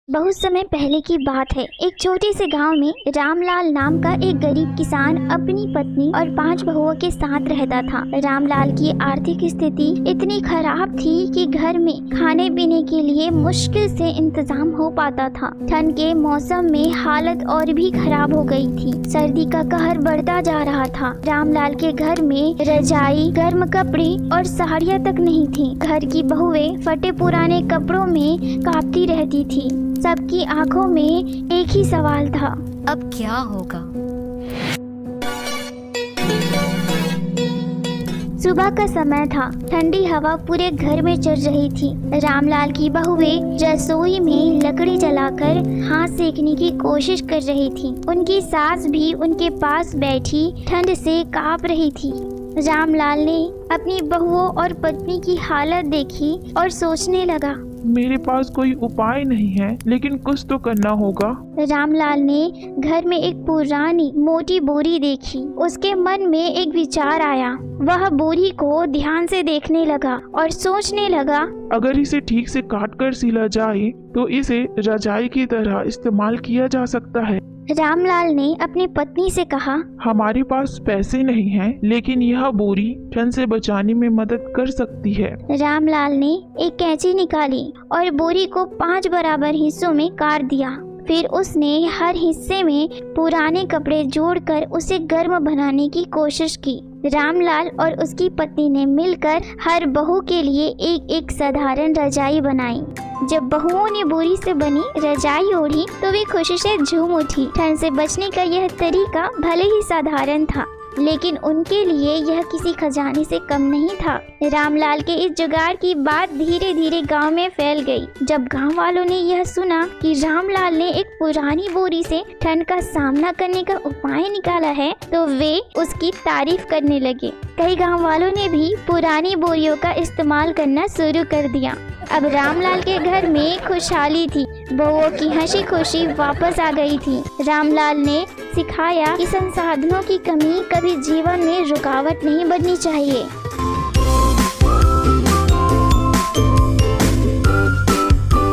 बहुत समय पहले की बात है। एक छोटे से गांव में रामलाल नाम का एक गरीब किसान अपनी पत्नी और 5 बहुओं के साथ रहता था। रामलाल की आर्थिक स्थिति इतनी खराब थी कि घर में खाने पीने के लिए मुश्किल से इंतजाम हो पाता था। ठंड के मौसम में हालत और भी खराब हो गई थी। सर्दी का कहर बढ़ता जा रहा था। रामलाल के घर में रजाई, गर्म कपड़े और साड़ियाँ तक नहीं थी। घर की बहुएं फटे पुराने कपड़ों में कांपती रहती थी। सबकी आंखों में एक ही सवाल था, अब क्या होगा। सुबह का समय था। ठंडी हवा पूरे घर में चल रही थी। रामलाल की बहुएं रसोई में लकड़ी जलाकर हाथ सेकने की कोशिश कर रही थी। उनकी सास भी उनके पास बैठी ठंड से कांप रही थी। रामलाल ने अपनी बहुओं और पत्नी की हालत देखी और सोचने लगा, मेरे पास कोई उपाय नहीं है, लेकिन कुछ तो करना होगा। रामलाल ने घर में एक पुरानी मोटी बोरी देखी। उसके मन में एक विचार आया। वह बोरी को ध्यान से देखने लगा और सोचने लगा, अगर इसे ठीक से काट कर सिला जाए तो इसे रजाई की तरह इस्तेमाल किया जा सकता है। रामलाल ने अपनी पत्नी से कहा, हमारे पास पैसे नहीं हैं, लेकिन यह बोरी ठंड से बचाने में मदद कर सकती है। रामलाल ने एक कैंची निकाली और बोरी को 5 बराबर हिस्सों में काट दिया। फिर उसने हर हिस्से में पुराने कपड़े जोड़कर उसे गर्म बनाने की कोशिश की। रामलाल और उसकी पत्नी ने मिलकर हर बहू के लिए एक साधारण रजाई बनाई। जब बहुओं ने बोरी से बनी रजाई ओढ़ी तो वे खुशी से झूम उठी। ठंड से बचने का यह तरीका भले ही साधारण था, लेकिन उनके लिए यह किसी खजाने से कम नहीं था। रामलाल के इस जुगाड़ की बात धीरे धीरे गांव में फैल गई। जब गांव वालों ने यह सुना कि रामलाल ने एक पुरानी बोरी से ठंड का सामना करने का उपाय निकाला है, तो वे उसकी तारीफ करने लगे। कई गांव वालों ने भी पुरानी बोरियों का इस्तेमाल करना शुरू कर दिया। अब रामलाल के घर में खुशहाली थी। बहुओं की हंसी खुशी वापस आ गई थी। रामलाल ने सिखाया कि संसाधनों की कमी कभी जीवन में रुकावट नहीं बननी चाहिए।